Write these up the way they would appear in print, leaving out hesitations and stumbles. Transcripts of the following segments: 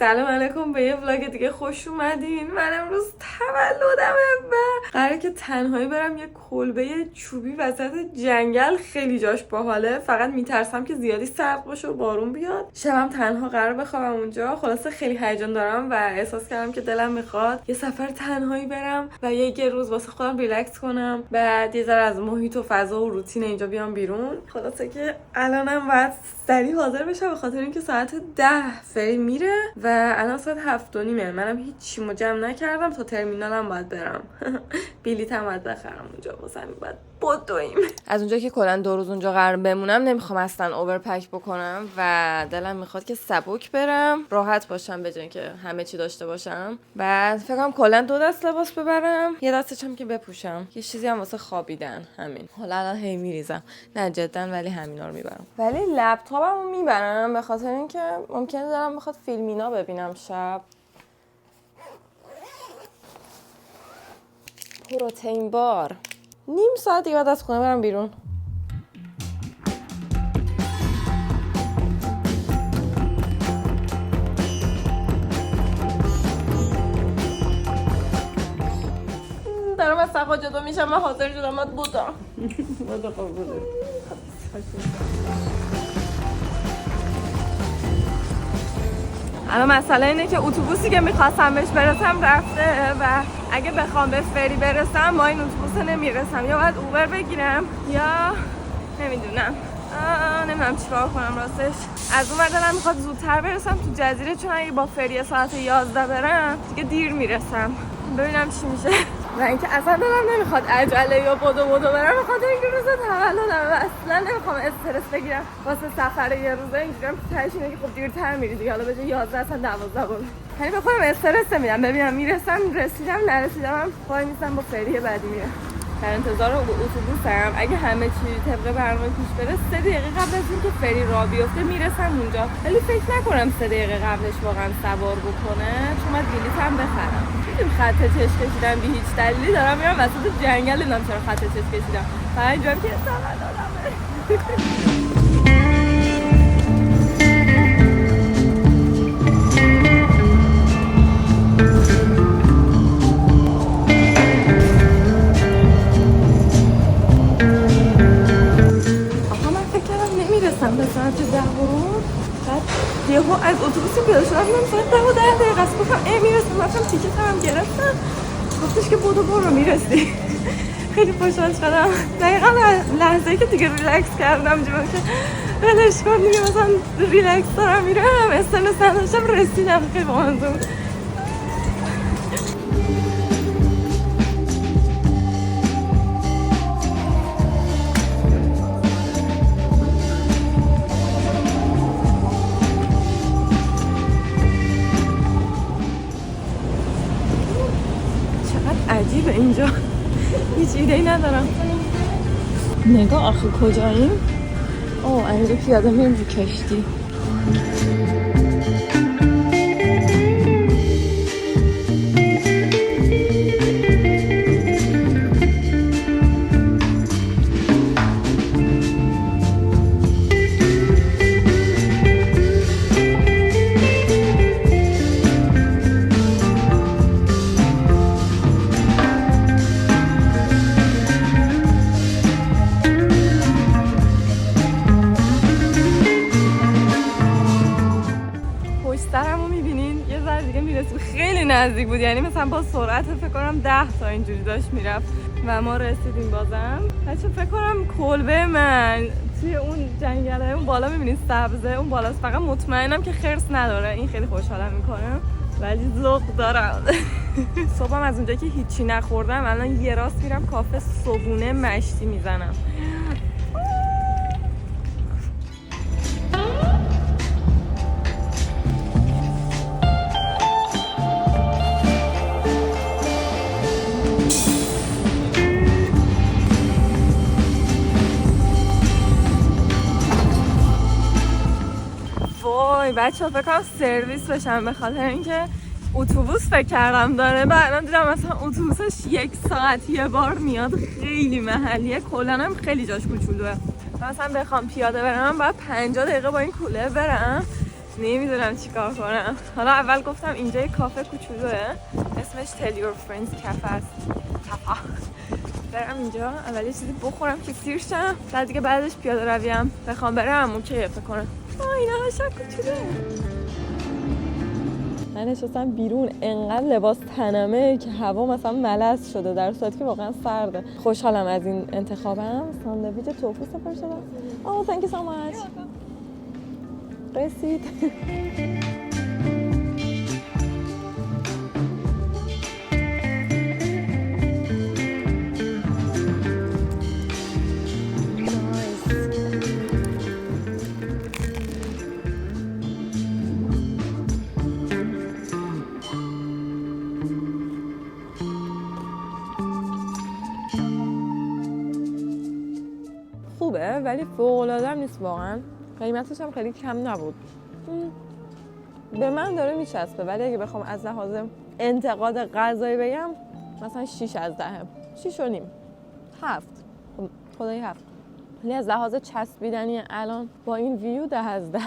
سلام علیکم به یه ولاگ دیگه خوش اومدین. من امروز تولدمه و قراره که تنهایی برم یه کلبه چوبی وسط جنگل. خیلی جاش باحاله، فقط میترسم که زیادی سرد باشه و بارون بیاد. شبم تنها قرار بخوابم اونجا. خلاصه خیلی هیجان دارم و احساس کردم که دلم میخواد یه سفر تنهایی برم و یه روز واسه خودم ریلکس کنم، بعد یه ذره از محیط و فضا و روتین اینجا بیام بیرون. خلاصه که الانم باید سریع حاضر بشم به خاطر اینکه ساعت 10 فری میره و الان ساعت 7:30. منم هیچی جمع نکردم، تا ترمینالم باید برم. بلیطم باید بخرم اونجا، واسه همین باید بدویم. از اونجا که کلا 2 روز اونجا قرار بمونم نمیخوام اصلا اوورپک بکنم و دلم میخواد که سبک برم، راحت باشم به جای اینکه همه چی داشته باشم. و فکر کنم کلا 2 دست لباس ببرم، یه دستشم که بپوشم، یه چیزی هم واسه خوابیدن. همین. حالا الان هی میریزم، نه جدا، ولی همینا رو میبرم. ولی لپتاپمو میبرم به خاطر اینکه ممکنه دلم بخواد فیلمینا ببینم شب. پروتئین بار. نیم ساعت دیگه بعد از خونه برم بیرون. دارم از سقا جدا میشم و حاضر شدم باید بودم. الان مسئله اینه که اتوبوسی که میخواستم بهش برسم رفته و اگه بخوام به فری برسم با این اتوبوس نمیرسم، یا باید اوبر بگیرم یا نمیدونم چیکار کنم راستش. از اون ور دلم میخواد زودتر برسم تو جزیره، چون اگه با فری ساعت 11 برم دیگه دیر میرسم. ببینم چی میشه. و اینکه اصلا دلم نمیخواد عجله یا بدو برم، بخاطر اینکه روز تولدمه و اصلا نمیخوام استرس بگیرم واسه سفر یه روزه. اینجوریام تهش اینه که خب دیرتر میری دیگه، حالا بجای 11 اصلا 12 بود. یعنی به خودم استرس نمیدم، ببینم میرسم، رسیدم نرسیدم وای میستم با فری بعدی میرم. در انتظار اتوبوسم. اگه همه چی طبق برنامه پیش بره 3 دقیقه قبل از اینکه فری راه بیفته میرسم اونجا، ولی فکر نکنم 3 دقیقه قبلش واقعا سوار بکنه، چون من بلیطم بخرم. دیدیم خط چش کشیدم بی هیچ دلیلی، دارم میرم وسط جنگل، نمیدونم چرا خط چش کشیدم. فقط اینجوریه که تولدمه. به ساعت 10 برون، بعد یهو از اتوبوس پیاده شدم، ساعت 10 دقیقه است. گفتم میرسم، رفتم تیکتم هم گرفتم، گفتش که برو میرسی. خیلی خوشحال شدم. دقیقا لحظه‌ای که دیگه ریلکس کردم جواب که ولش کن دیگه، مثلا ریلکس دارم میرم، استرس نداشتم، رسیدم. خیلی بامزه بود. عجیبه اینجا، هیچ ایده‌ای ندارم. نگاه آخه کجاییم؟ اینجا پیاده میریم رو کشتی. سرمو میبینین یه ذره دیگه میرسیم. خیلی نزدیک بود، یعنی مثلا با سرعت فکر کنم 10 تا اینجوری داشت میرفت و ما رسیدیم. بازم بچه فکر کنم کلبه من توی اون جنگله اون بالا میبینین سبزه، اون بالاست. فقط مطمئنم که خرس نداره، این خیلی خوشحالم میکنه، ولی ذوق دارم. صبحم از اونجا که هیچی نخوردم الان یه راست میرم کافه صبحونه مشتی میزنم. بچه ها فکر کنم سرویس بشم به خاطر اینکه اتوبوس فکر کردم داره، بعدا دیدم مثلا اتوبوسش 1 ساعت یه بار میاد. خیلی محلیه، کلا هم خیلی جاش کوچولوه. مثلا بخوام پیاده برم باید 50 دقیقه با این کوله برم نمیدونم چیکار کنم. حالا اول گفتم اینجا یه کافه کوچولوه اسمش Tell Your Friends کافه است. برم اینجا اول یه چیزی بخورم که سیر شم، بعد دیگه بعدش پیاده رویم بخوام برم اوکی فکر کنم. اینا هاشا کوچولوه. من نشستم بیرون، انقدر لباس تنمه که هوا مثلا ملس شده در صورتی که واقعا سرده. خوشحالم از این انتخابم. ساندویچ توفو سفر شدم. Oh thank you so much. رسید. خوبه ولی فوق‌العاده هم نیست واقعا. قیمتش هم خیلی کم نبود. به من داره میچسبه ولی اگه بخوام از لحاظ انتقاد غذایی بگم مثلا 6 از 10. 6 و نیم. 7. خدایی 7. ولی از لحاظ چسبیدنی الان با این ویو 10 از 10.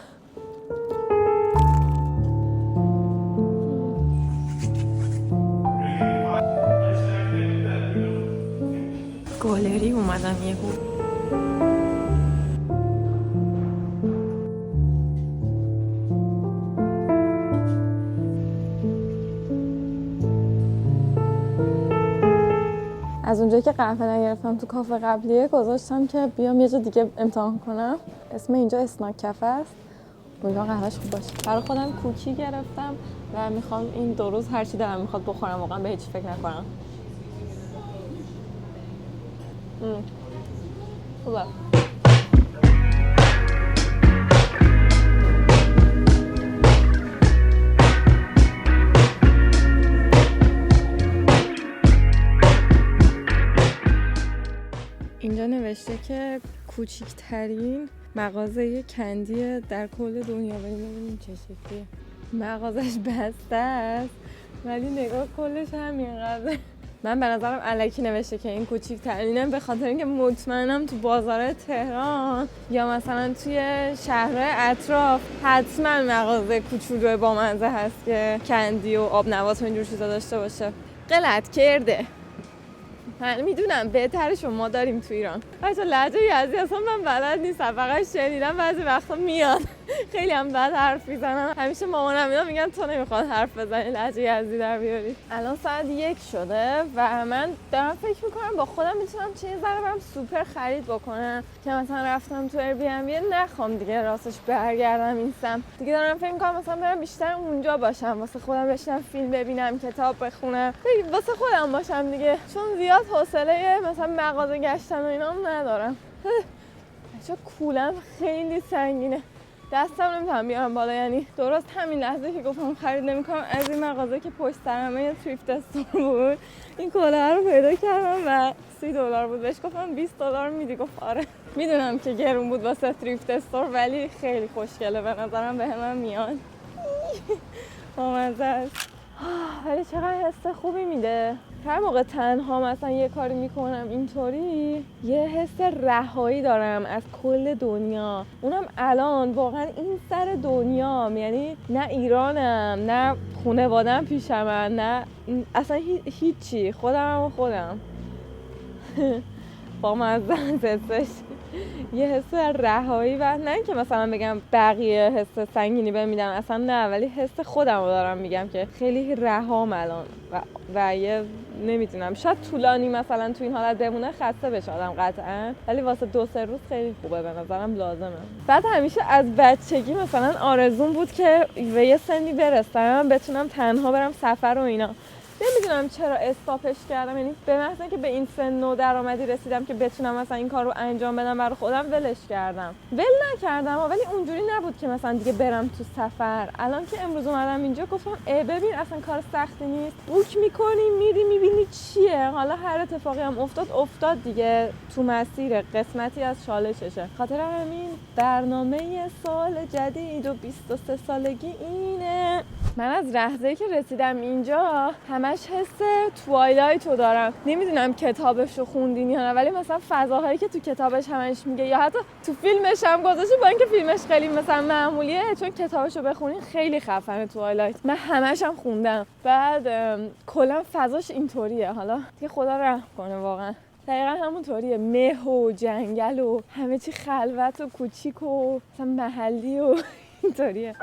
گالری اومدم یهو. از اونجایی که قهوه نگرفتم تو کافه قبلیه گذاشتم که بیام یه جا دیگه امتحان کنم. اسم اینجا اسناک کافه است. امیدوارم قهوهش خوب باشه. برای خودم کوکی گرفتم و میخوام این 2 روز هر چی دلم میخواد بخورم، واقعا به هیچ فکر نکنم. خوبه. اینجا نوشته که کوچکترین مغازه کندی در کل دنیا. ببینیم چه شکلیه. مغازش بسته است ولی نگاه کلش همینقدره. من به نظرم الکی نوشته که این کوچیک‌ترینه به خاطر اینکه مطمئنم تو بازار تهران یا مثلا توی شهرهای اطراف حتما مغازه کوچولو با منزه هست که کندی و آب نبات و اینجور چیزا داشته باشه. غلط کرده. من میدونم بهترشو ما داریم تو ایران. بچه لهجه یزدی اصلا من بلد نیستم، فقط شنیدم بعضی وقتا میاد. خیلی هم بد حرف میزنم. همیشه مامانم اینا میگن تو نمیخواد حرف بزنی لهجه یزدی در بیاری. الان ساعت 1 شده و من دارم فکر میکنم با خودم میتونم چه ذره برم سوپر خرید بکنم که مثلا رفتم تو ایر بی ام بی نخوام دیگه راستش برگردم این سمت. دیگه دارم فکر میکنم مثلا برم بیشتر اونجا باشم، واسه خودم بشینم فیلم ببینم، کتاب بخونم، واسه خودم باشم دیگه، چون زیاد حوصله مثلا مغازه گشتن و اینا ندارم. چه کولم خیلی سنگینه، دستم نمیتونم بیارم بالا. یعنی درست همین لحظه که گفتم خرید نمیکنم از این مغازه که پشت سرمه یه تریفت استور بود این کلاه رو پیدا کردم و $30 بود. بهش گفتم $20 میدی؟ گفت آره. میدونم که گرون بود واسه تریفت استور ولی خیلی خوشگله، به نظرم به همه میاد. بامزه است ولی چقدر حس خوبی میده. هر موقع تنها مثلا یه کاری میکنم اینطوری یه حس رهایی دارم از کل دنیا. اونم الان واقعا این سر دنیام، یعنی نه ایرانم نه خانواده‌ام پیشمن نه اصلا هیچی، خودم با مزه حسش یه حس رهایی و نه اینکه مثلا بگم بقیه حس سنگینی بهم میدم، اصلا نه، ولی حس خودم رو دارم میگم که خیلی رهام الان و یه نمیدونم شاید طولانی مثلا تو این حالت بمونه خسته بشه آدم قطعا، ولی واسه 2-3 روز خیلی خوبه، به نظرم لازمه. بعد همیشه از بچگی مثلا آرزوم بود که به یه سنی برسم بتونم تنها برم سفر و اینا. نمیدونم چرا استاپش کردم، یعنی به محض اینکه به این سن و درآمدی رسیدم که بتونم مثلا این کار رو انجام بدم برای خودم ولش کردم. ول نکردم ولی اونجوری نبود که مثلا دیگه برم تو سفر. الان که امروز اومدم اینجا گفتم ببین اصلا کار سختی نیست، بوک میکنی میری میبینی چیه، حالا هر اتفاقی هم افتاد دیگه، تو مسیر قسمتی از چالششه. خاطر همین برنامه سال جدید و 23 سالگی اینه من از لحظه‌ای که رسیدم اینجا همش حس توایلایت رو دارم. نمیدونم کتابش رو خوندین یا نه، ولی مثلا فضاهایی که تو کتابش همش میگه یا حتی تو فیلمش هم گذاشته، با اینکه فیلمش خیلی مثلا معمولیه، چون کتابش رو بخونین خیلی خفنه توایلایت. من همش هم خوندم. بعد کلا فضاش اینطوریه. حالا دیگه خدا رحم کنه واقعا. دقیقا همونطوریه، مه و جنگل و همه چی خلوت و کوچیک و مثلا محلی و اینطوریه.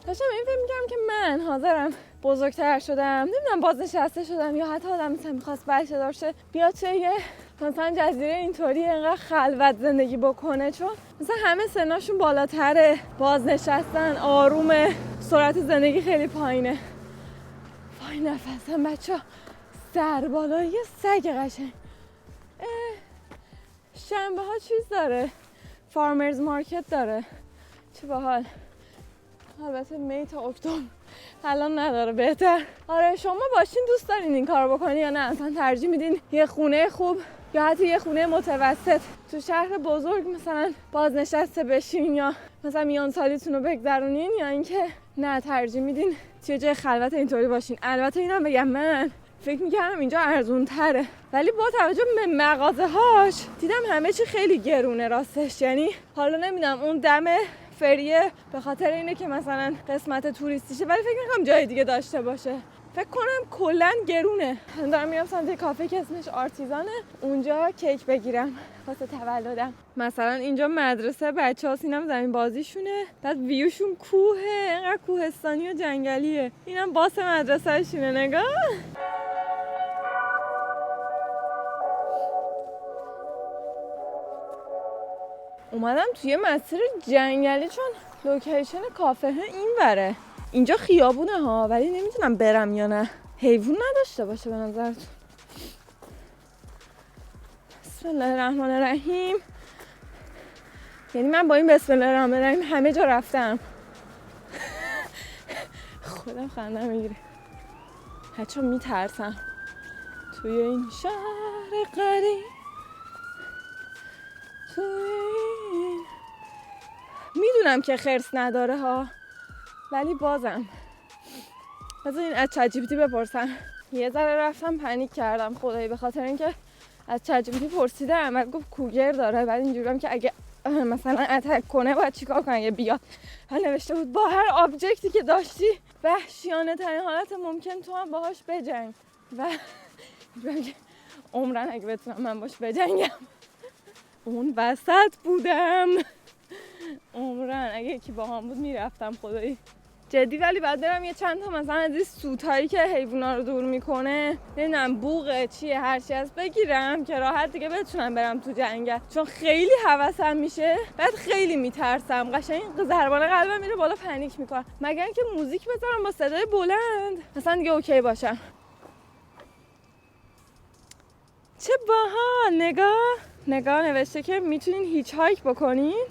داشتم این فکر می‌کردم که من حاضرم بزرگتر شدم، نمیدونم بازنشسته شدم یا حتی آدم مثلا می‌خواست بچه دار شه بیاد چه یه مثلا جزیره اینطوری اینقدر خلوت زندگی بکنه، چون مثلا همه سناشون بالاتره، بازنشستن، آرومه، سرعت زندگی خیلی پایینه. وای نفسم بچه‌ها، سر بالای سگ قشنگ. شنبه ها چیز داره، فارمرز مارکت داره، چه باحال. البته می تا اکتبر الان نداره، بهتر. آره شما باشین دوست دارین این کارو بکنین یا نه؟ مثلا ترجیح میدین یه خونه خوب یا حتی یه خونه متوسط تو شهر بزرگ مثلا بازنشسته بشین یا مثلا میان سالیتون رو بگذرونین، یا اینکه نه ترجیح میدین توی جای خلوت اینطوری باشین؟ البته اینم بگم من فکر میکردم اینجا ارزون تره، ولی با توجه به مغازه هاش دیدم همه چی خیلی گرونه راستش. یعنی حالا نمیدونم اون دم فریه به خاطر اینه که مثلا قسمت توریستیشه، ولی فکر میکنم جای دیگه داشته باشه. فکر کنم کلا گرونه. دارم میرم سمت کافه که اسمش آرتیزانه، اونجا کیک بگیرم واسه تولدم. مثلا اینجا مدرسه بچه‌هاست، اینم زمین بازیشونه، بعد ویوشون کوهه، اینقدر کوهستانی و جنگلیه. اینم باس مدرسه‌شونه، نگاه. اومدم توی مسیر جنگلی چون لوکیشن کافه این وره. اینجا خیابونه ها، ولی نمیدونم برم یا نه. حیوان نداشته باشه به نظرتون؟ بسم الله الرحمن الرحیم. یعنی من با این بسم الله الرحمن الرحیم همه جا رفتم. خودم خنده میگیره. بچه‌ها میترسم توی این شهر غریب. میدونم که خرس نداره ها، ولی بازم بذارین از چت جی پی تی بپرسم. یه ذره رفتم پنیک کردم خدایی، به خاطر اینکه از چت جی پی تی پرسیدم، بعد گفت کوگر داره، بعد اینجوریام که اگه مثلا اتک کنه باید چیکار کنه اگه بیاد. حالا نوشته بود با هر آبجکتی که داشتی وحشیانه ترین حالت ممکن تو هم باهاش بجنگ. و عمرن اگه بتونم من باش بجنگم. اون وسط بودم، عمرن اگه یکی با هم بود میرفتم خدایی جدی. ولی بعد برم یه چند تا مثلا از این سوتایی که حیوونا رو دور میکنه، نمیدونم بوقه چیه هرچی از بگیرم که راحت دیگه بتونم برم تو جنگل، چون خیلی هوسم میشه، بعد خیلی میترسم، قشنگ ضربان قلبم میره بالا، پنیک میکنم. مگر اینکه موزیک بذارم با صدای بلند مثلا دیگه اوکی باشم. چه باحال. نگاه نوشته که میتونین هیچ هایک بکنین،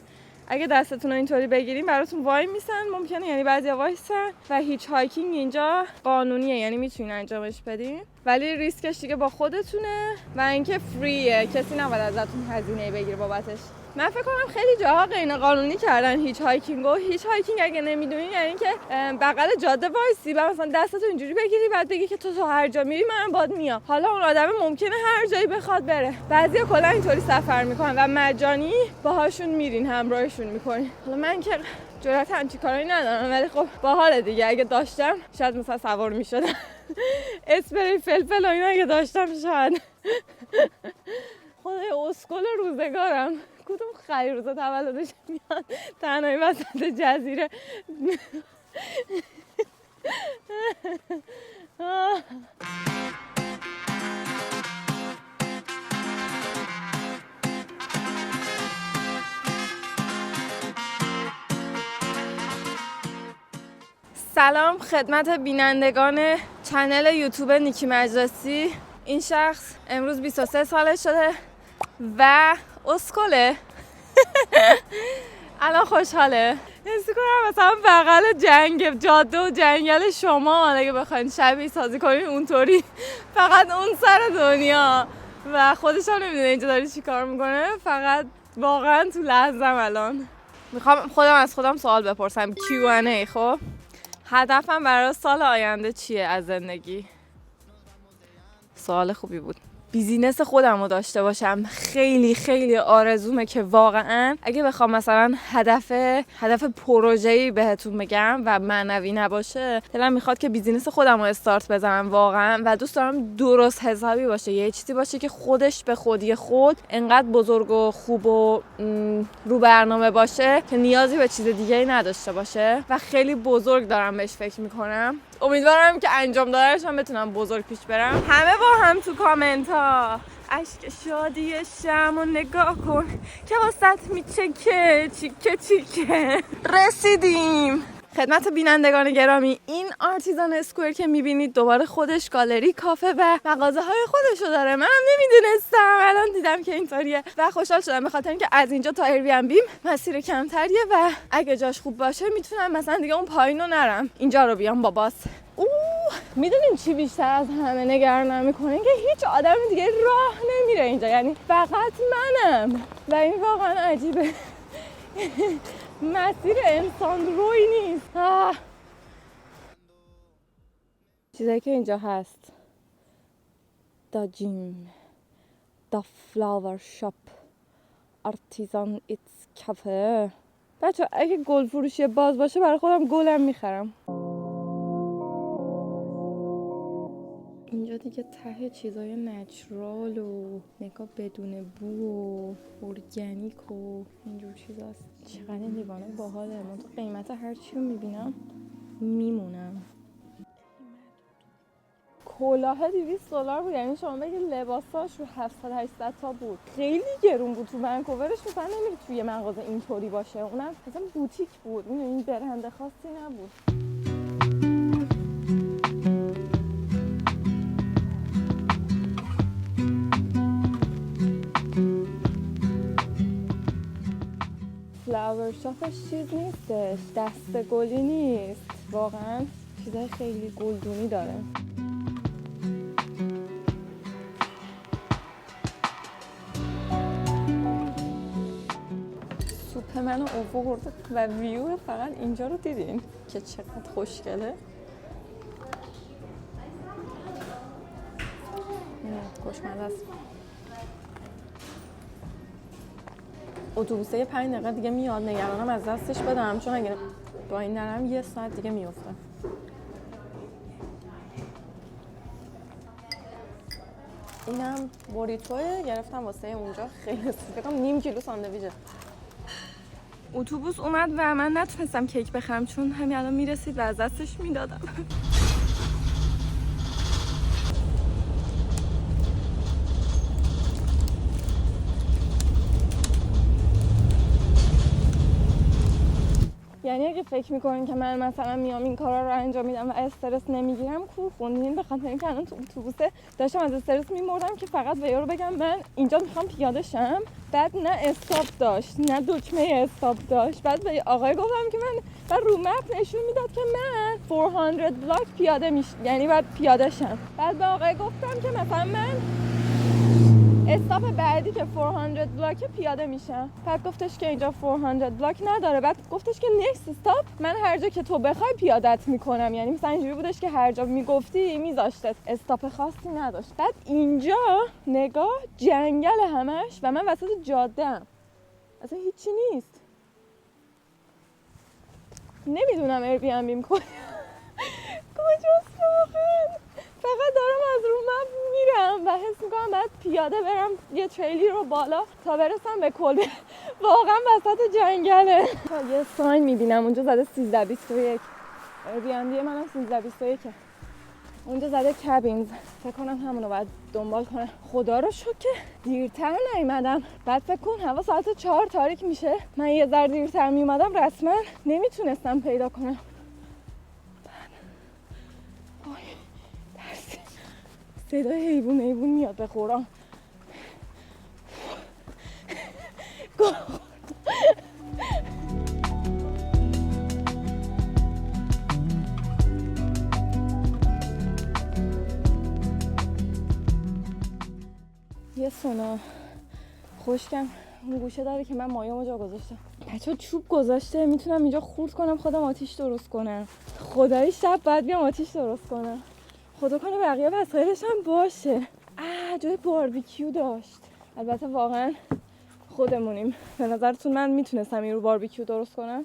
اگه دستتون رو اینطوری بگیرین براتون وای میسن ممکنه، یعنی بعضیا وایسن، و هیچ هایکینگ اینجا قانونیه، یعنی میتونین انجامش بدین، ولی ریسکش دیگه با خودتونه و اینکه فریه، کسی نباید ازتون هزینه بگیره بابتش. من فکر کنم خیلی جاها غیر قانونی کردن هیچ هایکینگو. هیچ هایکینگ اگه نمیدونین یعنی که بغل جاده وایسی و مثلا دستتو اینجوری بگیری بعد بگی که تو هر جا میری من باهات میام. حالا اون آدم ممکنه هر جایی بخواد بره، بعضیا کلا اینطوری سفر میکنن و مجانی باهاشون میرین، همراهشون میکنین. حالا من که جرأت همچین کارایی ندارم، ولی خب باحال دیگه، اگه داشتم شاید مثلا سوار میشدم. اسپری فلفل و اینا اگه داشتم شاید. خدای اسکل روزگارم، کدوم خری روزا تولدش میاد تنهایی وسط جزیره. سلام خدمت بینندگان چنل یوتیوب نیکی مجلسی. این شخص امروز 23 سالش شده و اسکله. الان خوشحاله. حس کنم مثلا بغل جاده و جنگل شما اگه بخواین شبیه سازی کنین اونطوری، فقط اون سر دنیا و خودش هم نمیدونه اینجا داره چی کار میکنه. فقط واقعا تو لحظم الان میخوام از خودم سوال بپرسم Q&A. خب هدفم برای سال آینده چیه از زندگی؟ سوال خوبی بود. بیزینس خودم رو داشته باشم. خیلی خیلی آرزومه که واقعا اگه بخوام مثلا هدف پروژه‌ای بهتون بگم و معنوی نباشه، دلم میخواد که بیزینس خودم رو استارت بزنم واقعا، و دوست دارم درست حسابی باشه، یه چیزی باشه که خودش به خودی خود انقدر بزرگ و خوب و رو برنامه باشه که نیازی به چیز دیگه‌ای نداشته باشه و خیلی بزرگ دارم بهش فکر میکنم. امیدوارم که انجام دادنش هم بتونم بزرگ پیش برم. همه با هم تو کامنت ها اشک شادی شمع و نگاه کن که واسط میچکه چیکه. رسیدیم. خدمت بینندگان گرامی، این آرتیزان اسکوئر که میبینید دوباره خودش گالری، کافه و مغازه های خودشو داره. منم نمیدونستم، الان دیدم که اینطوریه و خوشحال شدم به خاطر اینکه از اینجا تا ایربی‌ان‌بیم مسیر کمتریه و اگه جاش خوب باشه میتونم مثلا دیگه اون پایینو نرم، اینجا رو بیام با باس. میدونین چی بیشتر از همه نگرانم میکنه؟ که هیچ آدم دیگه راه نمیره اینجا، یعنی فقط منم و این واقعا عجیبه. مسیر انسان روی نیست. چیزایی که اینجا هست: دا جیم، دا فلاور شاپ، آرتیزان ایتس کافه. بچه اگه گل فروشی باز باشه برای خودم گلم میخرم. اینجا دیگه ته چیزای نچرال و نگاه بدون بو و ارگانیک و اینجور چیزاست. چقدر این دیوانه باحاله. من تو قیمت هر چی رو میبینم میمونم. کلاه $200 بود، یعنی شما بگید لباساش رو 700-800 تا بود. خیلی گرون بود. تو ونکوورش مثلا نمیگه توی مغازه اینطوری باشه، اونم مثلا بوتیک بود، این برند خاصی نبود. فلاور شاپش چیز نیستش، دسته گلی نیست، واقعا چیزای خیلی گلدونی داره. سوپ منو آورد و ویو فقط اینجا رو دیدین که چقدر خوشگله. خوشمزه است. اتوبوسه 5 دقیقه دیگه میاد، نگرانم از دستش بدم چون اگه با این نرم 1 ساعت دیگه میفته. اینم بوریتوه، گرفتم واسه اونجا، خیلی فکرم نیم کیلو ساندویچه. اتوبوس اومد و من نتونستم کیک بخرم چون همین الان میرسید و از دستش میدادم. یعنی اگه فکر میکنین که من مثلا میام این کارا رو انجام میدم و استرس نمیگیرم، کور خوندین. به خاطر اینکه الان تو اتوبوسه داشتم از استرس میمردم که فقط به یارو بگم من اینجا میخوام پیاده شم. بعد نه استاپ داشت نه دکمه استاپ داشت. بعد به آقای گفتم که من رو مپ نشون میداد که من 400 بلاک پیاده یعنی بعد پیاده شم. بعد به آقای گفتم که مثلا من استاپ بعدی که 400 بلاک پیاده میشم. بعد گفتش که اینجا 400 بلاک نداره. بعد گفتش که next استاپ من هر جا که تو بخوای پیادت میکنم. یعنی مثلا اینجوری بودش که هر جا میگفتی میذاشتت، استاپ خاصی نداشت. بعد اینجا نگاه جنگل همش و من وسط جاده ام، اصلا هیچی نیست. نمیدونم ایربی‌ان‌بیم کجاست واقعا. فقط دارم از رو مپ میرم و حس میکنم باید پیاده برم یه تریلی رو بالا تا برسم به کلبه. واقعا وسط جنگله. یه ساین میبینم اونجا زده 1321. ایربی‌ان‌بی منم 1321. اونجا زده کابینز. فکر کنم همونو باید دنبال کنم. خدا رو شکر که دیرتر نیومدم. بعد فکر کن هوا ساعت 4 تاریک میشه. من یه ذره دیرتر میومدم رسما نمیتونستم پیدا کنم. صدای حیوون میاد به قرآن. یه سونا خشکم رو گوشه داره که من مایه‌مو جا گذاشتم. بچه‌ها چوب گذاشته، میتونم اینجا خورد کنم خودم آتیش درست کنم. خدایی شب باید بیام آتیش درست کنم. خدا کنه بقیه وسایلش هم باشه. جای باربیکیو داشت. البته واقعا خودمونیم. به نظرتون من میتونستم این رو باربیکیو درست کنم؟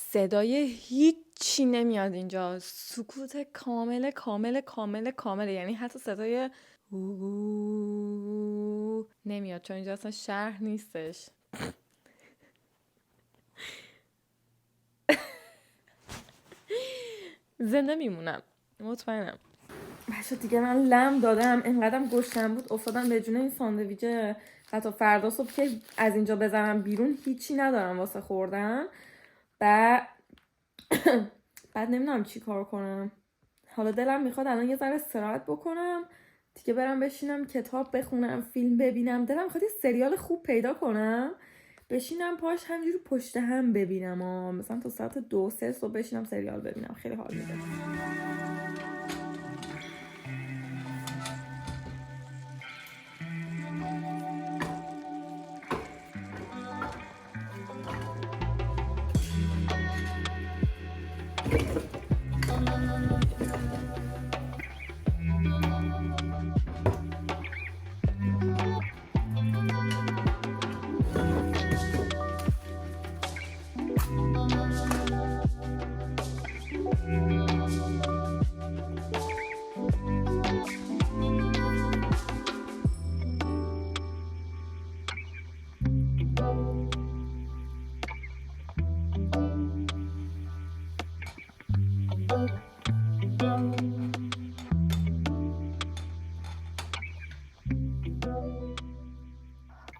صدای هیچی نمیاد اینجا. سکوت کامل کامل کامل کامله. یعنی حتی صدای نمیاد چون اینجا اصلا شهر نیستش. زنده میمونم مطمئنم. بچه دیگه من لم دادم، اینقدرم گشتم بود افتادم به جون این ساندویچ. حتی فردا صبح که از اینجا بزنم بیرون هیچی ندارم واسه خوردن. بعد نمیدونم چی کار کنم. حالا دلم میخواد الان یه ذره استراحت بکنم دیگه، برم بشینم کتاب بخونم، فیلم ببینم. دلم میخواد یه سریال خوب پیدا کنم بشینم پاش همجوری پشت هم ببینم مثلا تا ساعت 2-3 صبح بشینم سریال ببینم. خیلی حال میده.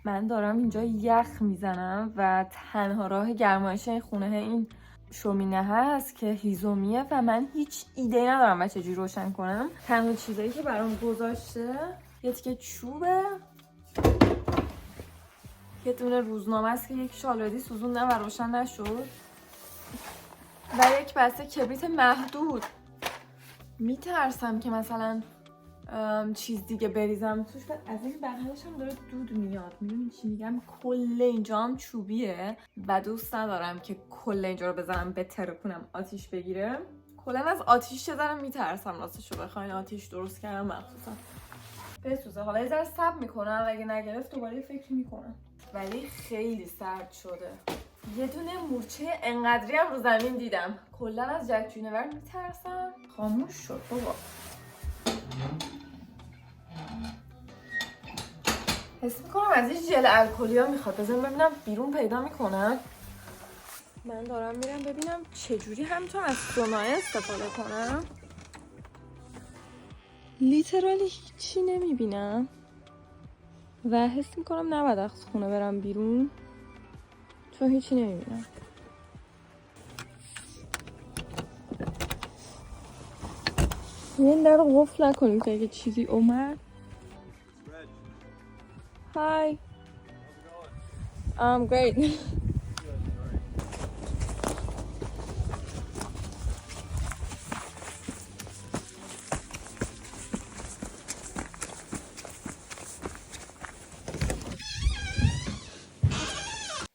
من دارم اینجا یخ میزنم و تنها راه گرمایش این خونه این شومینه هست که هیزومیه و من هیچ ایده ندارم من چجوری روشن کنم. تنها چیزایی که برام گذاشته یه تیکه چوبه، یه دونه روزنامه است که یکیش آلردی سوزوندم و روشن نشد و یک بسته کبریت محدود. میترسم که مثلا چیز دیگه بریزم توش. بعد از این بغلش هم داره دود میاد. میدونی چی میگم؟ کل اینجا هم چوبیه و دوست ندارم که کل اینجا رو بزنم بترکونم آتیش بگیره. کلا از آتیش چه میترسم راستشو بخواین. آتیش درست کردم مخصوصا بسوزه. حالا یه ذره صبر میکنم، اگه نگرفت دوباره فکر میکنم. ولی خیلی سرد شده. یه دونه مورچه انقدری هم رو زمین دیدم. کلا از جک جونور میترسم. خاموش شد بابا. حس میکنم از این ژل الکلی ها میخواد. بذارم ببینم بیرون پیدا میکنم. من دارم میرم ببینم چجوری همینطور از سونای استفاده کنم. لیترالی هیچی نمیبینم و حس میکنم نباید از خونه برم بیرون چون هیچی نمیبینم. این در رو قفل نکنیم که اگه چیزی اومد. Hi. Great.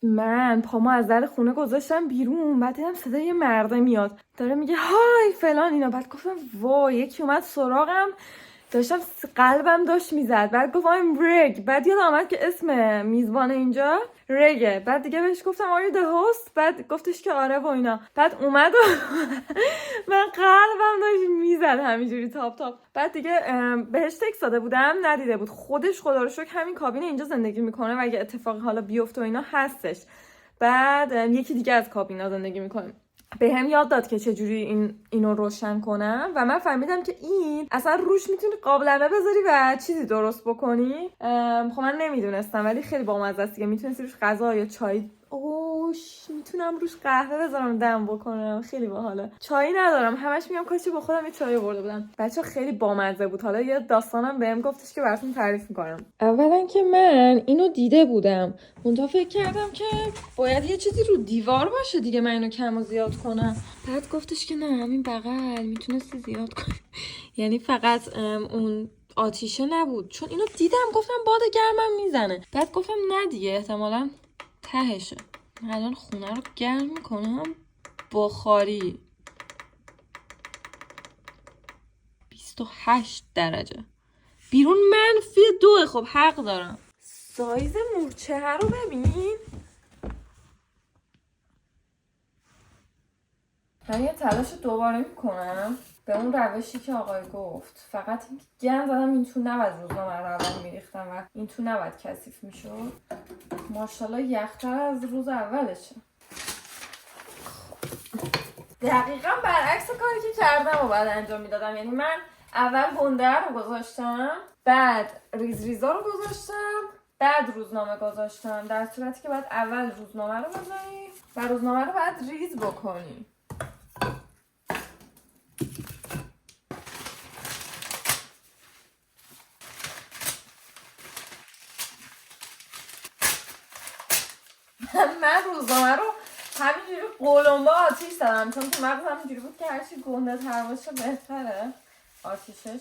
من پامو از در خونه گذاشتم بیرون، بعد دیدم صدای یه مرده میاد داره میگه های فلان اینا. بعد گفتم وای یکی اومد سراغم، داشتم قلبم داشت میزد. بعد گفتم رگ. بعد یادم آمد که اسم میزبان اینجا رگه. بعد دیگه بهش گفتم آره the host. بعد گفتش که آره و اینا. بعد اومد و من قلبم داشت میزد همینجوری تاپ تاپ. بعد دیگه بهش تکست داده بودم ندیده بود. خودش خدا رو شکر همین کابین اینجا زندگی میکنه و اگه اتفاقی حالا بیفته و اینا هستش. بعد یکی دیگه از کابینا زندگی میکنه. به هم یاد داد که چجوری اینو روشن کنم و من فهمیدم که این اصلا روش میتونی قابلمه بذاری و چیزی درست بکنی. خب من نمیدونستم ولی خیلی بامزه است دیگه. میتونستی روش غذا یا چای میتونم روش قهوه بذارم دم بکنم. خیلی باحاله. چایی ندارم، همش میگم کاش با خودم یه چای آورده بودم. بچه‌ها خیلی بامزه بود. حالا یه داستانم بهم گفتش که براتون تعریف میکنم. اولا که من اینو دیده بودم، منتها فکر کردم که باید یه چیزی رو دیوار باشه دیگه من اینو کم و زیاد کنم. بعد گفتش که نه همین بغل میتونستی زیاد کنی. یعنی فقط اون آتیشه نبود، چون اینو دیدم گفتم باد گرمم میزنه. بعد گفتم نه دیگه احتمالاً تهشه. من الان خونه رو گرم میکنم. بخاری 28 درجه، بیرون -2. خب حق دارم. سایز مورچه رو ببین. من یه تلاش دوباره میکنم به اون روشی که آقای گفت. فقط گند زدم این تو نباید روزنامه رو اول میریختم و این تو نباید کثیف میشد. ماشاءالله یختر از روز اولشه. دقیقا برعکس کاری که کردم و بعد انجام میدادم. یعنی من اول گنده رو گذاشتم، بعد ریزا رو گذاشتم، بعد روزنامه گذاشتم، در صورتی که باید اول روزنامه رو بذاری و روزنامه رو باید ریز بکنی. من روزنامه رو همینجوری قلمبه آتیش دادم، چون که مغزم اینجوری بود که هرچی گنده تر باشه بهتره آتیشش،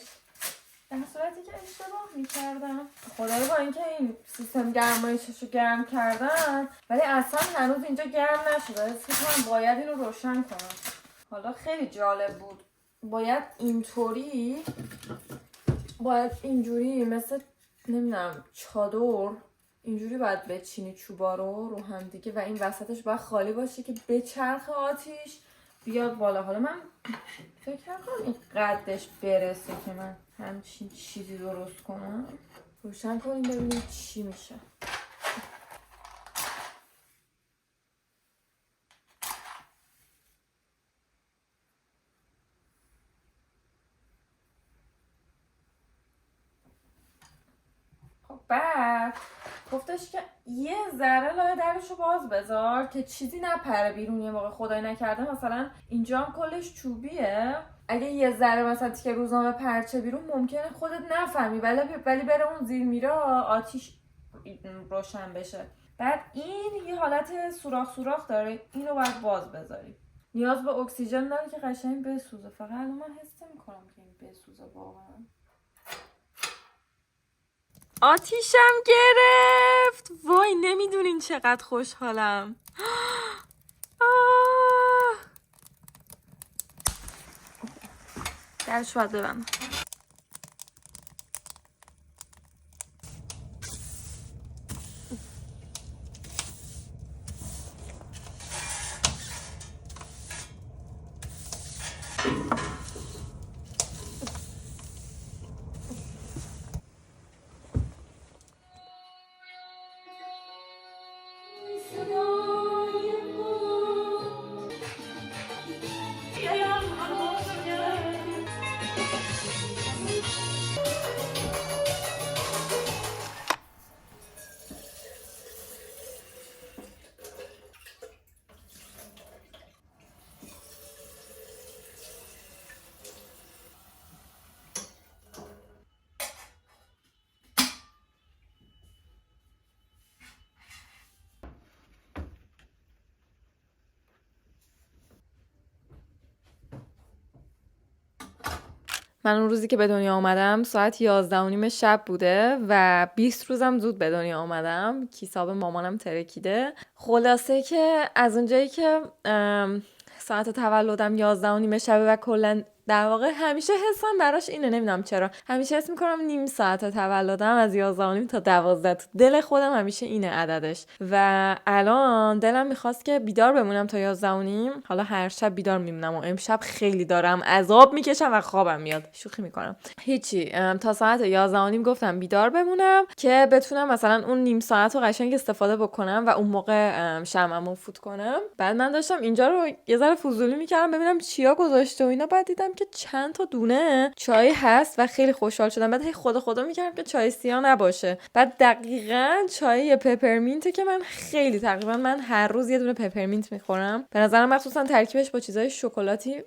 در صورتی که اشتباه میکردم. خدای با اینکه این سیستم گرمایشش رو گرم کردم ولی اصلا هنوز اینجا گرم نشده. حس می‌کنم باید اینو روشن کنم. حالا خیلی جالب بود. باید اینجوری مثل نمیدونم چادر اینجوری باید بچینی چوبا رو هم دیگه و این وسطش باید خالی باشه که بچرخ آتیش بیاد بالا. حالا من فکر نکنم این قدش برسه که من همچین چیزی درست کنم. روشن کنیم ببینیم چی میشه. خب بعد گفتش که یه ذره لای درشو باز بذار که چیزی نپره بیرون. یه موقع خدای نکرده مثلا اینجا هم کلش چوبیه، اگه یه ذره مثلا تیکه روزنامه پرچه بیرون ممکنه خودت نفهمی ولی بره اون زیر میره آتیش روشن بشه. بعد این یه حالت سوراخ داره، اینو باید باز بذاری. نیاز به اکسیژن داره که قشنگ بسوزه. فقط الان من حس نمی‌کنم که این بسوزه واقعا. آتیشم گرفت. وای نمیدونین چقدر خوشحالم. درش باید ببندم. من اون روزی که به دنیا آمدم ساعت 11:30 شب بوده و 20 روزم زود به دنیا آمدم. کیساب مامانم ترکیده. خلاصه که از اونجایی که ساعت تولدم 11:30 شبه و کلا در واقع همیشه حسم براش اینه، نمیدونم چرا همیشه حس میکنم نیم ساعت تولدم از 11 تا 12. تو دل خودم همیشه اینه عددش. و الان دلم میخواست که بیدار بمونم تا 11. حالا هر شب بیدار میمونم و امشب خیلی دارم عذاب میکشم و خوابم میاد. شوخی میکنم. هیچی، تا ساعت 11 گفتم بیدار بمونم که بتونم مثلا اون نیم ساعت رو قشنگ استفاده بکنم و اون موقع شمعمو فوت کنم. بعد من داشتم اینجا رو یه ذره فضولی میکردم ببینم چیا گذاشته و اینا. بعد دیدم که چند تا دونه چای هست و خیلی خوشحال شدم. بعد خدا میکردم که چای سیاه نباشه. بعد دقیقاً چای پپرمینته که من خیلی تقریبا من هر روز یه دونه پپرمینت میخورم. به نظرم مخصوصا ترکیبش با چیزای شکلاتی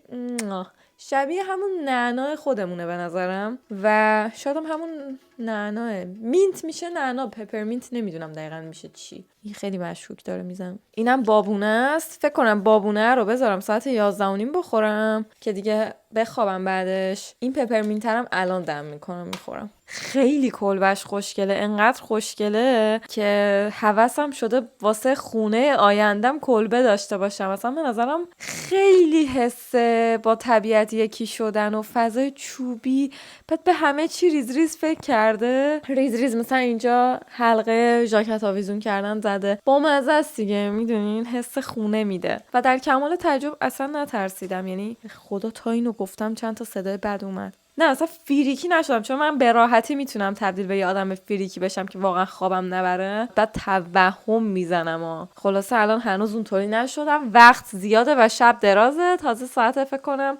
شبیه همون نعنا خودمونه به نظرم. و شاید همون نعنا مینت میشه، نعنا پپرمینت نمیدونم دقیقاً میشه چی. این خیلی مشکوک داره میزنم. اینم بابونه است. فکر کنم بابونه رو بذارم ساعت 11 بخورم که دیگه بخوابم. بعدش این پپرمینترم الان دم میکنم میخورم. خیلی کلبش خوشگله، انقدر خوشگله که هوسم شده واسه خونه آیندم کلبه داشته باشم. مثلا به نظرم خیلی حسه با طبیعت یکی شدن و فضای چوبی. بعد به همه چی ریز ریز فکر کرده، ریز ریز. مثلا اینجا حلقه ژاکت آویزون کردن زده، با مزه است دیگه، میدونین حس خونه میده. و در کمال تعجب اصلا نترسیدم. یعنی خدا تا اینو گفتم چند تا صدای بد اومد. نه اصلا فریکی نشدم، چون من به راحتی میتونم تبدیل به یه آدم فریکی بشم که واقعا خوابم نبره. بعد توهم میزنم. خلاصه الان هنوز اونطوری نشدم. وقت زیاده و شب درازه. تازه ساعت فکر کنم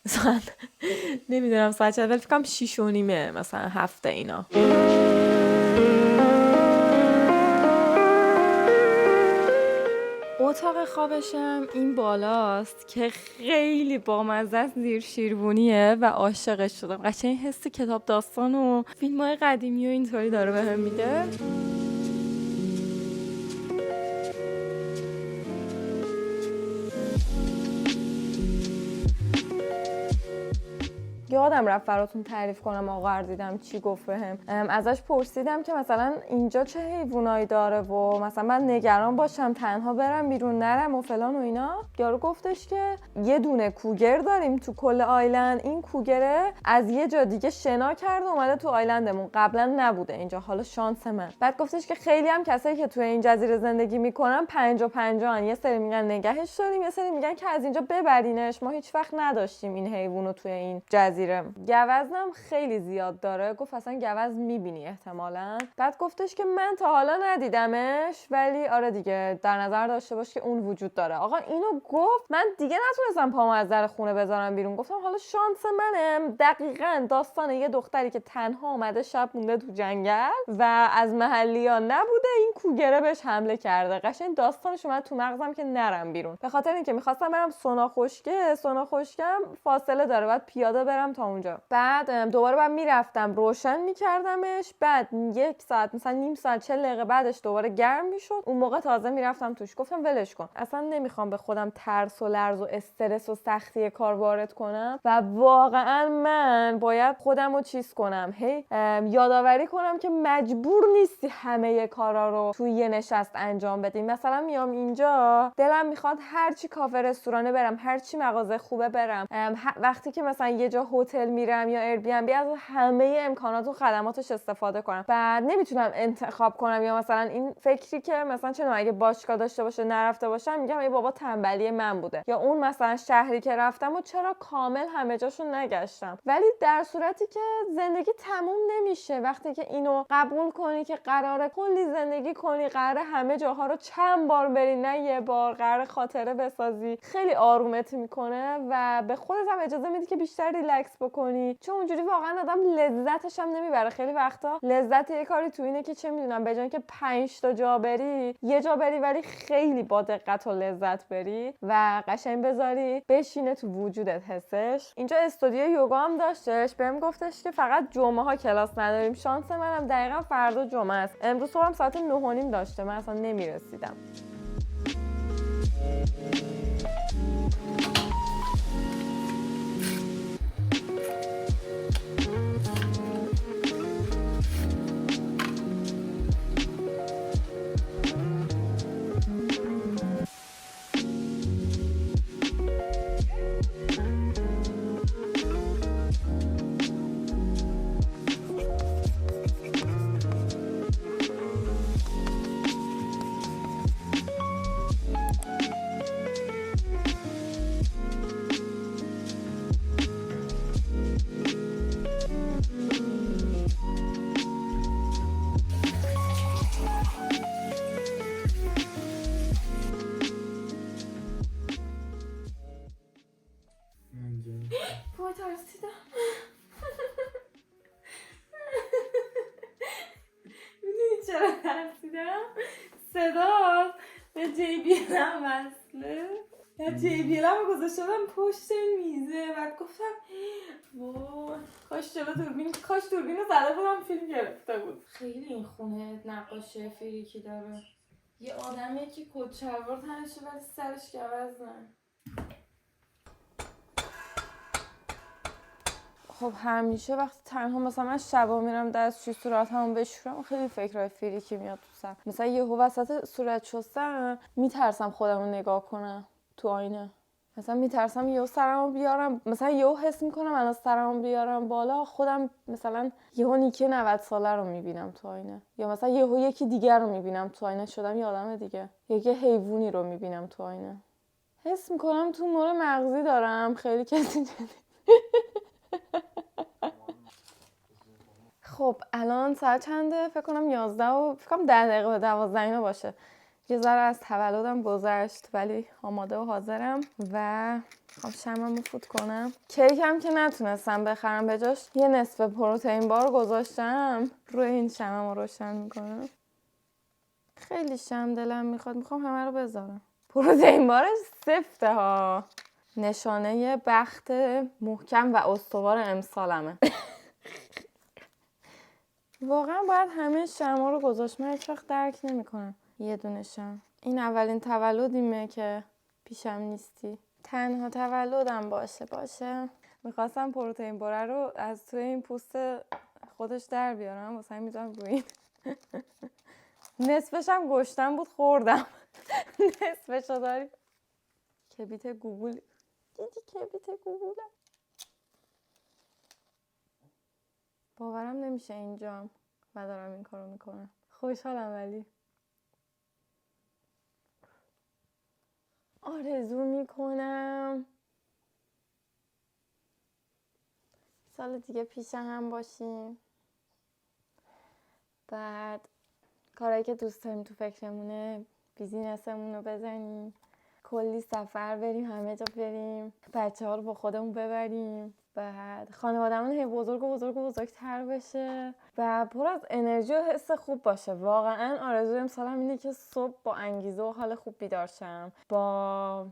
نمیدونم ساعت چند، فکر کنم 6:30 مثلا 7 اینا. اتاق خوابشم این بالاست که خیلی بامزه است، زیر شیروونیه و عاشقش شدم. قشنگ حس کتاب داستان و فیلم‌های قدیمی و اینطوری داره بهم میده. یادم رفت براتون تعریف کنم آقا دیدم چی گفت بهم. ازش پرسیدم که مثلا اینجا چه حیوانایی داره و مثلا من نگران باشم تنها برم بیرون نرم و فلان و اینا. یارو گفتش که یه دونه کوگر داریم تو کل آیلند. این کوگره از یه جا دیگه شنا کرده اومده تو آیلندمون، قبلا نبوده اینجا، حالا شانس من. بعد گفتش که خیلی هم کسایی که تو این جزیره زندگی میکنن 50-50 ان. یه سری میگن نگهش داریم، یه سری میگن که از اینجا ببرینش، ما هیچ وقت نداشتیم این حیوانو توی این جزیره. گوزنم خیلی زیاد داره. گفت اصلا گوز میبینی احتمالاً. بعد گفتش که من تا حالا ندیدمش ولی آره دیگه در نظر داشته باش که اون وجود داره. آقا اینو گفت من دیگه نتونستم پامو از در خونه بذارم بیرون. گفتم حالا شانس منه. دقیقاً داستان یه دختری که تنها اومده شب مونده تو جنگل و از محلی‌ها نبوده، این کوگره بهش حمله کرده. قشنگ داستانش اومد تو مغزم که نرم بیرون، به خاطر اینکه می‌خواستم برم سونا خشکم فاصله داره، بعد پیاده برم تا اونجا. بعد دوباره بعد میرفتم روشن میکردمش. بعد 1 ساعت مثلا نیم ساعت 40 دقیقه بعدش دوباره گرم میشد. اون موقع تازه میرفتم توش. گفتم ولش کن، اصلا نمیخوام به خودم ترس و لرز و استرس و سختی کار وارد کنم و واقعا من باید خودم رو چیز کنم، هی یادآوری کنم که مجبور نیستی همه کارا رو توی یه نشست انجام بدی. مثلا میام اینجا دلم میخواد هر چی کافه رستورانه برم، هر چی مغازه خوبه برم، وقتی که مثلا یه جا هتل میرم یا ایر بی ام بی از همه امکانات و خدماتش استفاده کنم. بعد نمیتونم انتخاب کنم یا مثلا این فکری که مثلا چه اگه باشگاه داشته باشه نرفته باشم میگم ای بابا تنبلی من بوده، یا اون مثلا شهری که رفتم و چرا کامل همه جاشو نگشتم. ولی در صورتی که زندگی تموم نمیشه، وقتی که اینو قبول کنی که قراره کلی زندگی کنی، قراره همه جاها رو چند بار بری نه یه بار، قراره خاطره بسازی، خیلی آرومت میکنه و به خودت هم اجازه میدی که بیشتر ریلکس بکنی، چون اونجوری واقعا آدم لذتش هم نمیبره. خیلی وقتا لذت یه کاری تو اینه که چه میدونم به جای اینکه 5 تا جا بری یه جا بری ولی خیلی با دقت و لذت بری و قشنگ بذاری بشینه تو وجودت حسش. اینجا استودیو یوگا هم داشتش، بهم گفتش که فقط جمعه ها کلاس نداریم. شانس منم دقیقاً فردا جمعه است. امروز صبحم ساعت 9:30 داشته، من اصلا نمیرسیدم. دیدم وصله یا JBL هم گذاشته بودم پشت میزه. بعد گفتم وای کاش دوربین رو زده بودم فیلم گرفته بود. خیلی این خونه نقاشی فریکی داره. یه آدمیه که کت-شلوار تنشه ولی سرش گوز نه. خب همیشه وقتی تنها مثلا من شبا میرم دستشویی صورتمو بشورم خیلی فکرای فریکی میاد تو سرم. مثلا یهو وسط صورت شستم میترسم خودمو نگاه کنم تو آینه. مثلا میترسم یهو سرمو بیارم، مثلا یهو حس میکنم الان سرمو بیارم بالا خودم مثلا یهو نیکی 90 ساله رو میبینم تو آینه، یا مثلا یهو یکی دیگر رو میبینم تو آینه شدم یه آدم دیگه، یا یه حیوانی رو میبینم تو آینه. حس میکنم تو مور مغزی دارم. خیلی کسی جدی. خب الان ساعت چنده؟ فکر کنم 11 و فکر کنم 10 دقیقه به 12 اینا باشه. یه ذره از تولدم گذشت ولی آماده و حاضرم و خب شمعمو فوت کنم. کیکم که نتونستم بخرم، به جاش یه نصف پروتئین بار گذاشتم روی این شمعمو روشن میکنم. خیلی شمع دلم میخوام همه رو بذارم. پروتئین بارش سفته ها. نشانه بخت محکم و استوار امسالمه. واقعا باید همه شمع رو گذاشت. من هیچ وقت درک نمیکنم یه دونه شمع. این اولین تولدیمه که پیشم نیستی. تنها تولدم باشه. میخواستم پروتئین باره رو از توی این پوست خودش در بیارم واسه همین میذارم روی این. نصفش هم گشتم بود خوردم. نصفشو داری. کبریت گوگل. دیدی کبریت گوگلم. باورم نمیشه اینجام و دارم این کارو میکنم. خوشحالم ولی آرزو میکنم سال دیگه پیش هم باشیم. بعد کارهایی که دوست داریم تو فکرمونه، بیزینسمون رو بزنیم، کلی سفر بریم، همه جا بریم، بچه ها رو با خودمون ببریم. بعد خانواده‌مون هی بزرگتر بشه و پر از انرژی و حس خوب باشه. واقعا آرزوی امسالم اینه که صبح با انگیزه و حال خوب بیدار شم، با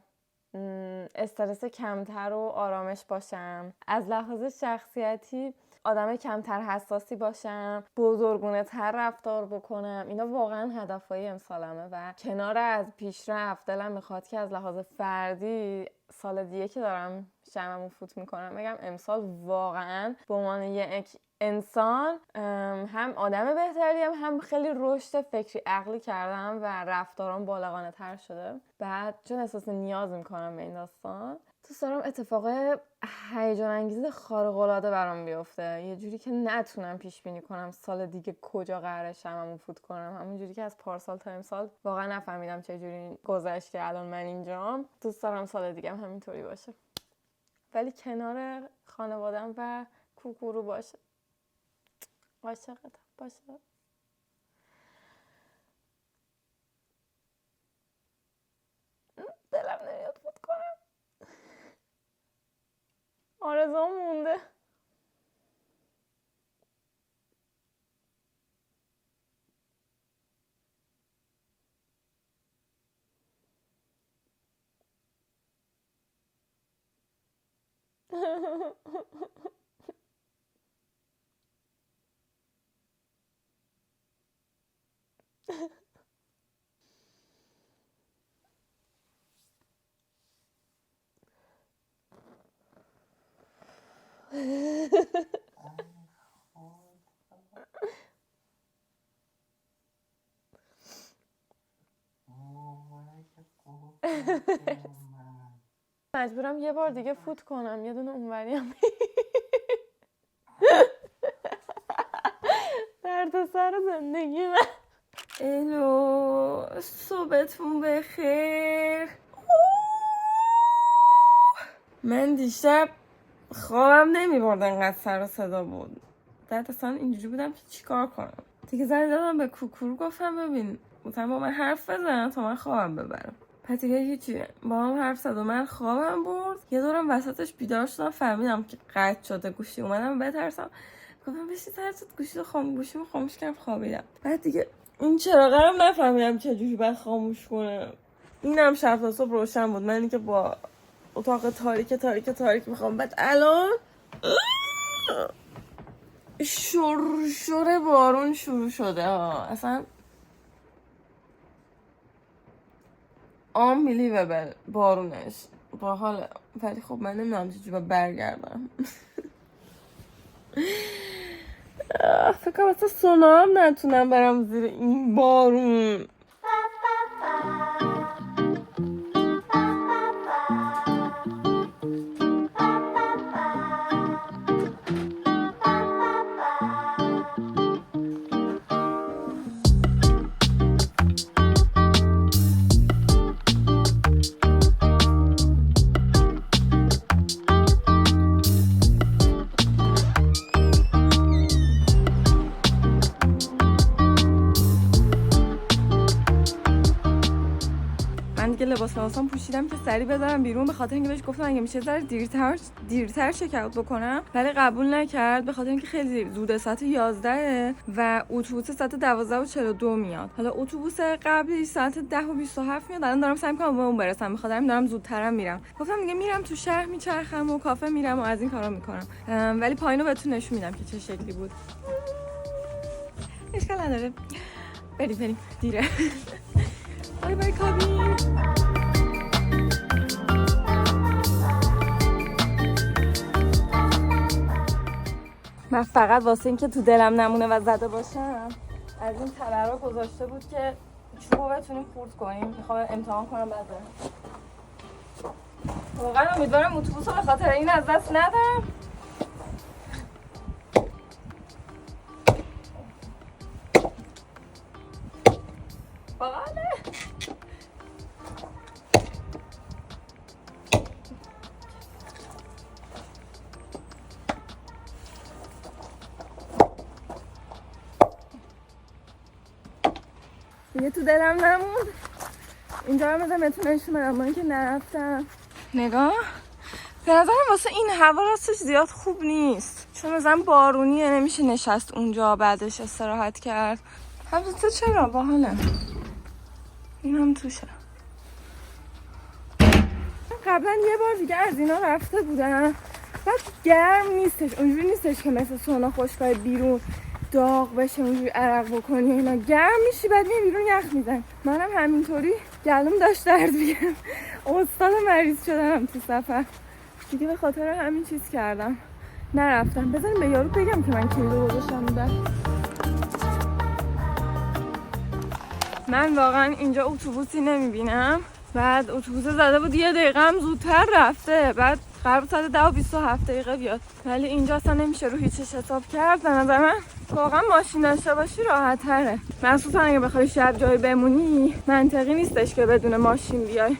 استرس کمتر و آرامش باشم، از لحاظ شخصیتی آدم کمتر حساسی باشم، بزرگونه تر رفتار بکنم. اینا واقعا هدفهای امسالمه و کنار از پیشرفت دلم میخواد که از لحاظ فردی سال دیگه که دارم شمعمو فوت میکنم بگم امسال واقعا به عنوان یک انسان هم آدم بهتریم، هم خیلی رشد فکری عقلی کردم و رفتارم بالغانه تر شده. بعد چون احساس نیاز میکنم به این داستان دوست دارم اتفاق هیجان انگیز خارق العاده برام بیفته، یه جوری که نتونم پیش بینی کنم سال دیگه کجا قراره شمعمو فوت کنم. همون جوری که از پارسال تا امسال واقعا نفهمیدم چه جوری گذشت که الان من اینجام. دوست دارم سال دیگه هم همینطوری باشه ولی کنار خانوادم و کوکورو باشه. عاشقتم باشه. دلم نمیاد فوت کنم. آرزوام مونده. مجبورم یه بار دیگه فوت کنم، یه دونه اونوری هم درد سر زندگی من. الو صبحتون بخیر. من دیشب خوابم نمیبرد انقدر سر و صدا بود. بعد اصلا اینجوری بودم که چیکار کنم. دیگه زنگ زدم به کوکورو گفتم ببین مثلا با من حرف بزن تا من خوابم ببرم. پس دیگه هیچی با هم حرف زد و من خوابم برد. یه دورم وسطش بیدار شدم فهمیدم که قطع شده گوشی، اومدم بترسم گفتم بشی ترسید گوشیمو خاموش کردم خوابیدم. بعد دیگه این چراغ رو نفهمیدم چجوری باید خاموش کنم. اینم شب تا صبح روشن بود. من که با اتاق تاریک میخوام. بعد الان شور بارون شروع شده ها. اصلا unbelievable بارونش باحاله. ولی خب من نمیدونم چجوری برگردم. فکر کنم اصلا سونا هم نتونم برم زیر این بارون. لباسام پوشیدم که سری بذارم بیرون، به خاطر اینکه بهش گفتم اگه میشه ذره دیرتر چک‌اوت بکنم، ولی قبول نکرد به خاطر اینکه خیلی زوده، ساعت 11 و اتوبوس ساعت 12:42 میاد. حالا اتوبوس قبلی ساعت 10:27 میاد. الان دارم سعی می‌کنم به اون برسم، بخاطر دارم زودترم میرم. گفتم دیگه میرم تو شهر میچرخم و کافه میرم و از این کارا میکنم. ولی پایینو بهتون نشون میدم که چه شکلی بود. اشکال نداره. بریم دیره. بای بای کابین. من فقط واسه اینکه تو دلم نمونه و زده باشم از این تبرا گذاشته بود که چوبو بتونیم خورد کنیم. میخوام امتحان کنم بعد برم. واقعا امیدوارم اتوبوس رو به خاطر این از دست ندم. دیگه تو دلم نمود. اینجا رو مثلا بهتون نشون بدم من که نرفتم. نگاه به نظرم واسه این هوا راستش زیاد خوب نیست، چون مثلا بارونیه، نمیشه نشست اونجا بعدش استراحت کرد. همزه چرا باحاله. این هم توشه. قبلا یه بار دیگه از اینا رفته بودم. بعد گرم نیستش، اونجوری نیستش که مثل سونا خشکای بیرون داغ بشه اونجوری عرق بکنی اینا. گرم میشی بعد میای بیرون یخ میزن. منم همینطوری گلوم داشت درد میگم. استاد مریض شدم تو سفر دیگه، به خاطر همین چیز کردم نرفتم. بذاریم به یارو بگم که من کیلو گذاشتم بودم. من واقعا اینجا اتوبوسی نمیبینم. بعد اتوبوس زده بود 1 دقیقه هم زودتر رفته، بعد قرار ساعت 10 و 27 دقیقه بیاد، ولی اینجا اصلا نمیشه رو هیچش حساب کرد. به نظر من واقعا ماشین داشته باشی راحت تره، مخصوصا اگه بخوای شب جای بمونی. منطقی نیستش که بدون ماشین بیای.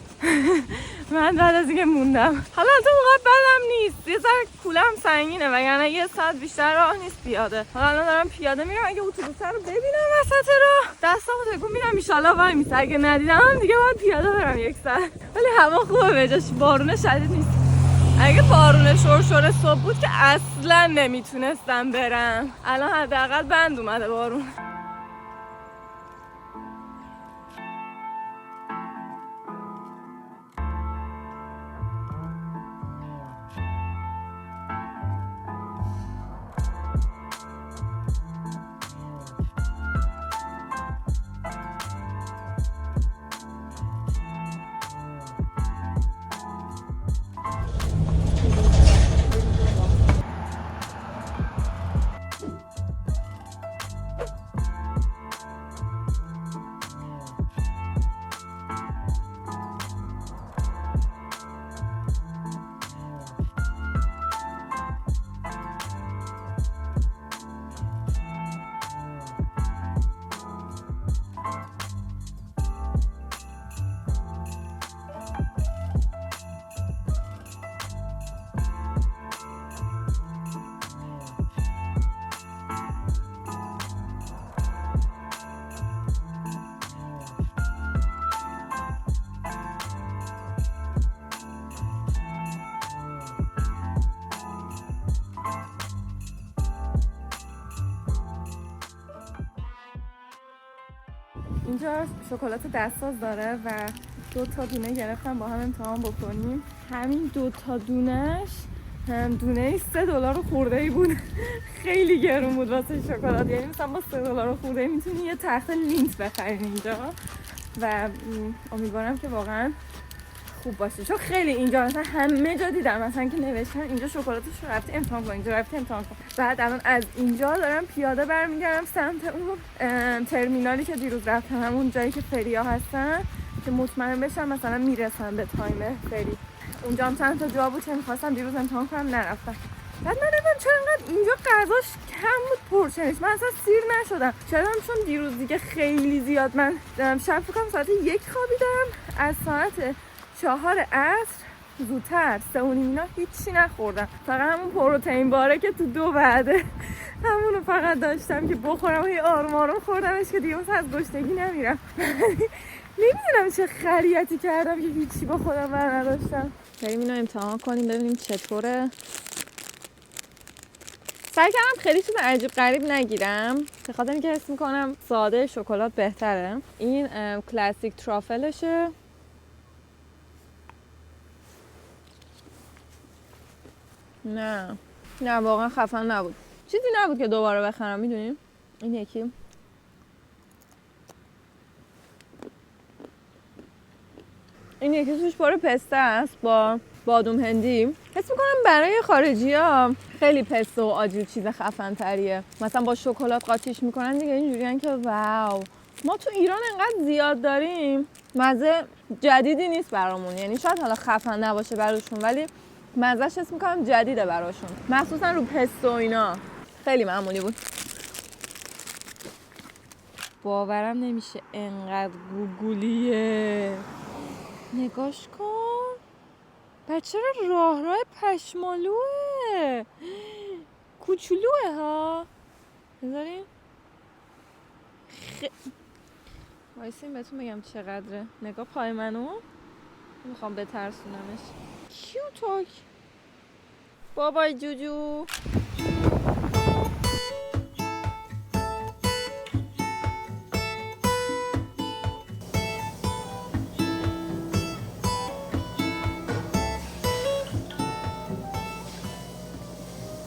من بعد از اینکه موندم، حالا تو موقع بدم نیست، یه ذره کولم سنگینه وگرنه 1 ساعت بیشتر راه نیست پیاده. حالا الان دارم پیاده میرم، اگه اتوبوس رو ببینم وسط راه دستامو تکون میدم ان شاءالله وای میسه، اگه ندیدم دیگه باید پیاده برم 1 ساعت. ولی هوا خوبه، به جاش بارون شدید نیست. اگه بارون شرشر صبح بود که اصلا نمیتونستم برم. الان حداقل بند اومده بارون. اینجا شکلات دستساز داره و 2 تا دونه گرفتم با هم امتحان بکنیم. همین 2 تا دونش هم دونه $3 خورده‌ای بود. خیلی گرون بود واسه شکلات. یعنی مثلا با $3 خورده‌ای میتونی یه تخت لینت بخرین اینجا و امیدوارم که واقعا خوب باشه، چون خیلی اینجا مثلا همه جا دیدم مثلا که نوشتن اینجا شکلاتش رو رفتی امتحان کن، اینجا رفتی امتحان کن. بعد الان از اینجا دارم پیاده برمیگردم سمت اون ترمینالی که دیروز رفتم، همون جایی که فریا هستن، که مطمئن بشم مثلا میرسم به تایم فری. اونجا هم چند تا جا بود که می‌خواستم دیروز امتحان کنم نرفتم. بعد من نمیدونم چرا انقدر اینجا غذاش کم بود پرچنش، من اصلا سیر نشدم. شاید هم چون دیروز دیگه خیلی زیاد من شب فکر کنم ساعت 1 خوابیدم، از ساعت 4 عصر زودتر 3:30 اینا هیچی نخوردم، فقط همون پروتئین باره که تو 2 بعده همونو فقط داشتم که بخورم و یه آروم آروم خوردمش که دیگه مثلا از گشنگی نمیرم. نمیدونم چه خریتی کردم که هیچی با خودم بر نداشتم. بریم اینو امتحان کنیم ببینیم چطوره. سعی کردم خیلی چیز عجیب غریب نگیرم به خاطر اینکه حس میکنم ساده شکلات بهتره. این کلاسیک ترافلشه. نه واقعا خفن نبود، چیزی نبود که دوباره بخرم. میدونیم این یکی توش پر پسته است با بادوم هندی. حس میکنم برای خارجی ها خیلی پسته و آجیل چیز خفن تریه، مثلا با شکلات قاطیش میکنن دیگه، اینجوریه که واو. ما تو ایران انقدر زیاد داریم مزه جدیدی نیست برامون، یعنی شاید حالا خفن نباشه براشون ولی مزهش حس میکنم جدیده براشون، مخصوصا رو پسته و اینا خیلی معمولی بود. باورم نمیشه انقدر گوگولیه، نگاش کن. بچه راه پشمالوه، کوچولوه ها. بذاریم وایسیم بهتون بگم چقدره. نگاه پای منو، میخوام بترسونمش. کیوتاک بابای جوجو.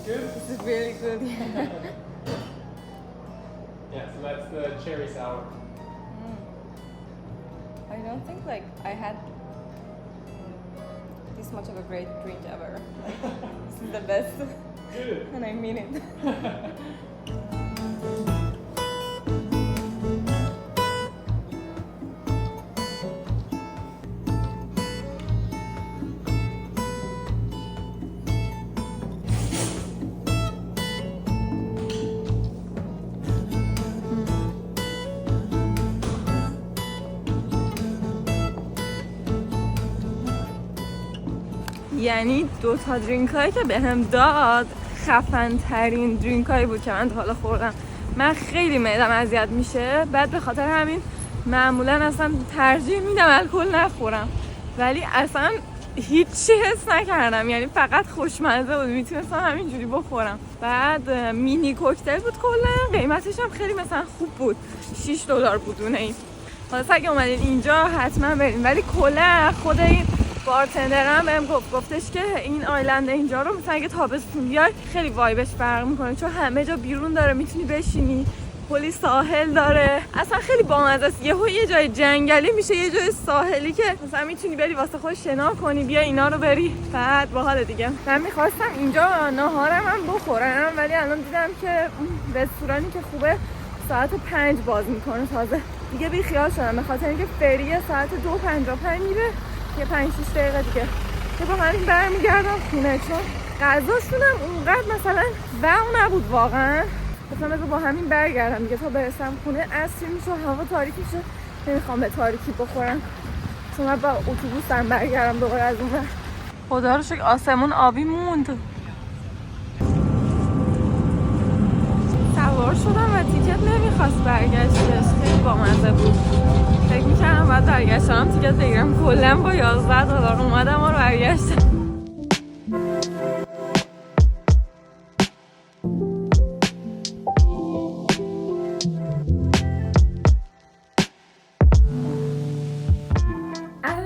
This is really good. Yeah, so that's the cherry sour. I don't think like I had this much of a great drink ever. This is the best. Good. And I mean it. یعنی 2 تا درینک هایی که بهم داد خفن ترین درینک هایی بود که من تا حالا خوردم. من خیلی معدم اذیت میشه، بعد به خاطر همین معمولا اصلا ترجیح میدم الکل نخورم، ولی اصلا هیچی حس نکردم، یعنی فقط خوشمزه بود، میتونستم همینجوری بخورم. بعد مینی کوکتل بود کلا، قیمتش هم خیلی مثلا خوب بود، $6 بود دونه این. حالا اگه اومدین اینجا حتما برین، ولی کلا خود این بارتندرم بهم گفتش که این آیلند اینجا رو مثلا اگه تابستون بیای خیلی وایبش فرق میکنه، چون همه جا بیرون داره، میتونی بشینی، کلی ساحل داره، اصلا خیلی بامزه است. یه جای جنگلی میشه یه جای ساحلی که مثلا میتونی بری واسه خودت شنا کنی، بیا اینا رو بری، بعد باحال دیگه. من میخواستم اینجا ناهارم هم بخورم، ولی الان دیدم که رستورانی که خوبه ساعت 5 باز میکنه تازه، دیگه بی خیال شدم به خاطر اینکه فری ساعت 2:55 میره، یه 5-6 دقیقه دیگه که با همین برمیگردم خونه، چون غذاشون هم اونقدر مثلا واو نبود واقعا. مثلا با همین برگردم دیگه تا برسم خونه عصر میشه و هوا تاریک میشه، نمیخوام به تاریکی بخورم، چون من با اتوبوس هم برگردم دوباره از اون ور. خدا رو شکر آسمون آبی موند. سوار شدم و تیکت نمیخواست برگشتش، خیلی بامزه بود. فکر میکردم باید برگشتم تیکت بگیرم، کلا با $11 اومدم و برگشتم. الان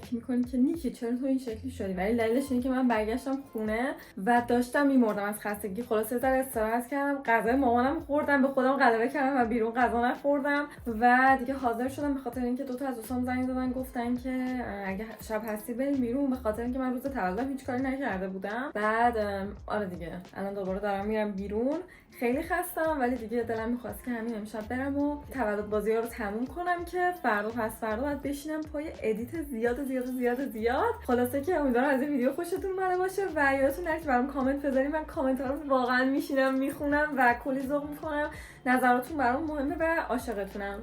شک میکنی که نیکی چرا تو این شکلی شدی، ولی دلیلش اینه که من برگشتم خونه و داشتم میمردم از خستگی. خلاصه در استراحت کردم، غذای مامانم خوردم، به خودم غلبه کردم و بیرون غذا نخوردم و دیگه حاضر شدم به خاطر اینکه دو تا از دوستام زنگ زدن گفتن که اگه شب هستی بریم بیرون، به خاطر اینکه من روز تولدم هیچ کاری نکرده بودم. بعد آره دیگه الان دوباره دارم میرم بیرون، خیلی خستم ولی دیگه دلم می‌خواست که همین امشب برم و تولد بازی‌ها رو تموم کنم که فردا پس فردا باید بشینم پای ادیت زیاد. خلاصه که امیدوارم از این ویدیو خوشتون اومده باشه و یادتون نره که برام کامنت بذارید. من کامنت‌ها رو واقعا میشینم میخونم و کلی ذوق میکنم. نظراتتون برام مهمه و عاشقتونم.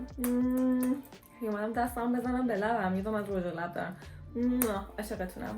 اومدم دستام بزنم به لبم، یادم از رژ لب دارم. عاشقتونم.